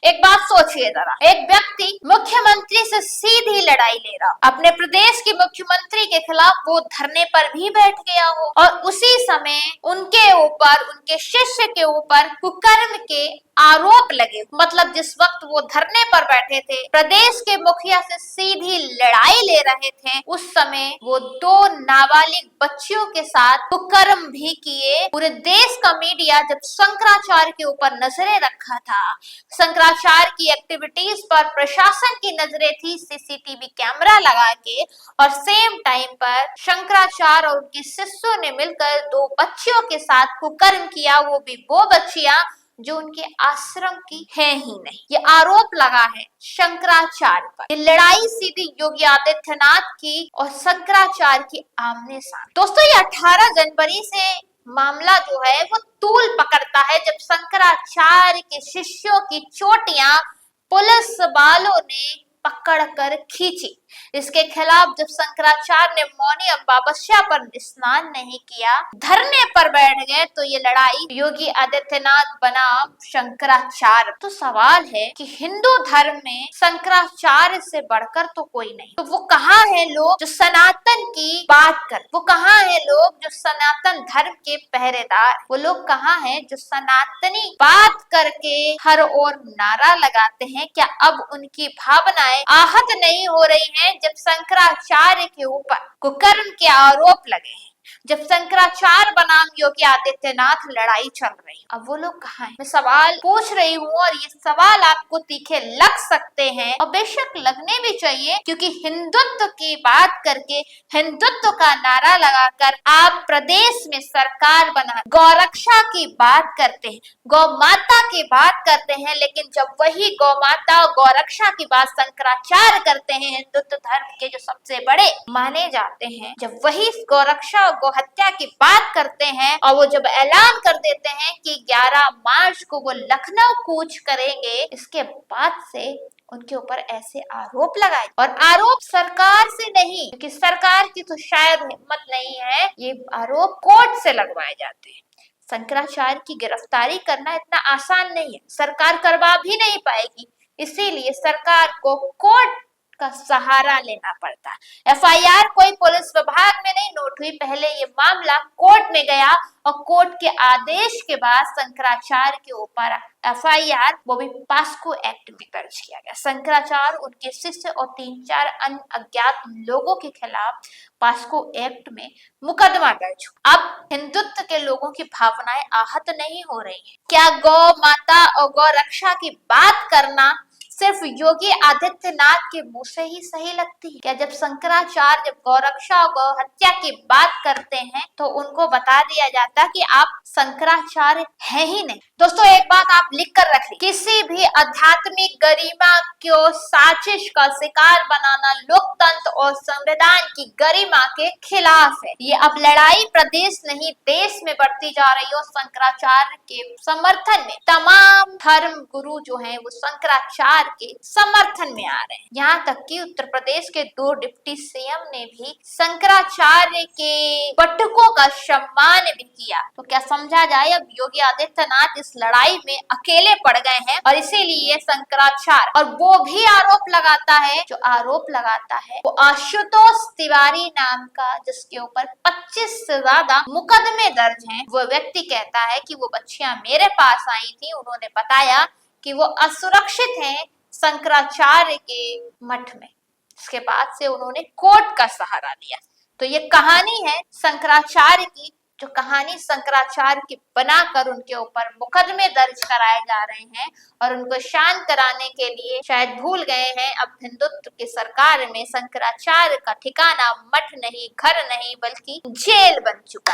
एक बात सोचिए जरा, एक व्यक्ति मुख्यमंत्री से सीधी लड़ाई ले रहा, अपने प्रदेश के मुख्यमंत्री के खिलाफ वो धरने पर भी बैठ गया हो और उसी समय उनके ऊपर, उनके शिष्य के ऊपर कुकर्म के आरोप लगे। मतलब जिस वक्त वो धरने पर बैठे थे, प्रदेश के मुखिया से सीधी लड़ाई ले रहे थे, उस समय वो दो नाबालिग बच्चियों के साथ कुकर्म भी किए। पूरे देश का मीडिया जब शंकराचार्य के ऊपर नजरें रखा था, शंकराचार्य की एक्टिविटीज पर प्रशासन की नजरें थी सीसीटीवी कैमरा लगा के, और सेम टाइम पर शंकराचार्य और उनके शिष्यों ने मिलकर दो बच्चियों के साथ कुकर्म किया, वो भी वो बच्चियां जो उनके आश्रम की है ही नहीं। ये आरोप लगा है शंकराचार्य पर। ये लड़ाई सीधी योगी आदित्यनाथ की और शंकराचार्य की आमने सामने। दोस्तों, ये 18 जनवरी से मामला जो है वो तूल पकड़ता है, जब शंकराचार्य के शिष्यों की चोटियां पुलिस वालों ने पकड़कर खींची। इसके खिलाफ जब शंकराचार्य ने मौनी अमावस्या पर स्नान नहीं किया, धरने पर बैठ गए, तो ये लड़ाई योगी आदित्यनाथ बनाम शंकराचार्य। तो सवाल है कि हिंदू धर्म में शंकराचार्य से बढ़कर तो कोई नहीं। तो वो कहाँ है लोग जो सनातन की बात कर, वो कहाँ है लोग जो सनातन धर्म के पहरेदार, वो लोग कहाँ है जो सनातनी बात करके हर ओर नारा लगाते हैं। क्या अब उनकी भावनाएं आहत नहीं हो रही हैं जब शंकराचार्य के ऊपर कुकर्म के आरोप लगे हैं, जब शंकराचार्य बनाम योगी आदित्यनाथ लड़ाई चल रही? अब वो लोग कहाँ हैं? मैं सवाल पूछ रही हूँ और ये सवाल आपको तीखे लग सकते हैं और बेशक लगने भी चाहिए, क्योंकि हिंदुत्व की बात करके, हिंदुत्व का नारा लगाकर आप प्रदेश में सरकार बना, गौरक्षा की बात करते हैं, गौ माता की बात करते हैं, लेकिन जब वही गौ माता और गौरक्षा की बात शंकराचार्य करते हैं, हिंदुत्व धर्म के जो सबसे बड़े माने जाते हैं, जब वही गौरक्षा गौ हत्या की बात करते हैं और वो जब ऐलान कर देते हैं कि 11 मार्च को वो लखनऊ कूच करेंगे, इसके बाद से उनके ऊपर ऐसे आरोप लगाए, और आरोप सरकार से नहीं, क्योंकि सरकार की तो शायद हिम्मत नहीं है, ये आरोप कोर्ट से लगवाए जाते हैं। शंकराचार्य की गिरफ्तारी करना इतना आसान नहीं है, सरकार करवा भी नहीं पाएगी, इसीलिए सरकार को कोर्ट का सहारा लेना पड़ता। एफआईआर कोई पुलिस विभाग में नहीं नोट हुई, पहले ये मामला कोर्ट में गया और कोर्ट के आदेश के बाद शंकराचार्य के ऊपर एफआईआर, वो भी पास्को एक्ट में दर्ज किया गया। शंकराचार्य, उनके शिष्य और 3-4 अन्य अज्ञात लोगों के खिलाफ पास्को एक्ट में मुकदमा दर्ज हुआ। अब हिंदुत्व के लोगों की भावनाएं आहत नहीं हो रही है? क्या गौ माता और गौ रक्षा की बात करना सिर्फ योगी आदित्यनाथ के मुंह से ही सही लगती है? क्या जब शंकराचार्य जब गौरक्षा और गौ हत्या की बात करते हैं तो उनको बता दिया जाता कि आप शंकराचार्य हैं ही नहीं? दोस्तों, एक बात आप लिख कर रखिए, किसी भी आध्यात्मिक गरिमा को साजिश का शिकार बनाना लोकतंत्र और संविधान की गरिमा के खिलाफ है। ये अब लड़ाई प्रदेश नहीं देश में बढ़ती जा रही है और शंकराचार्य के समर्थन में तमाम धर्म गुरु जो हैं वो शंकराचार्य के समर्थन में आ रहे हैं। यहाँ तक कि उत्तर प्रदेश के 2 डिप्टी सीएम ने भी शंकराचार्य के पट्टकों का सम्मान भी किया। तो क्या समझा जाए, अब योगी आदित्यनाथ इस लड़ाई में अकेले पड़ गए हैं और इसीलिए शंकराचार्य, और वो भी आरोप लगाता है, जो आरोप लगाता है वो आशुतोष तिवारी नाम का, जिसके ऊपर 25 से ज्यादा मुकदमे दर्ज हैं, वो व्यक्ति कहता है कि वो बच्चियां मेरे पास आई थी, उन्होंने बताया कि वो असुरक्षित हैं शंकराचार्य के मठ में। इसके बाद से उन्होंने कोर्ट का सहारा लिया। तो ये कहानी है शंकराचार्य की, जो कहानी शंकराचार्य की बनाकर उनके ऊपर मुकदमे दर्ज कराए जा रहे हैं और उनको शांत कराने के लिए शायद भूल गए हैं अब हिंदुत्व की सरकार में शंकराचार्य का ठिकाना मठ नहीं, घर नहीं, बल्कि जेल बन चुका।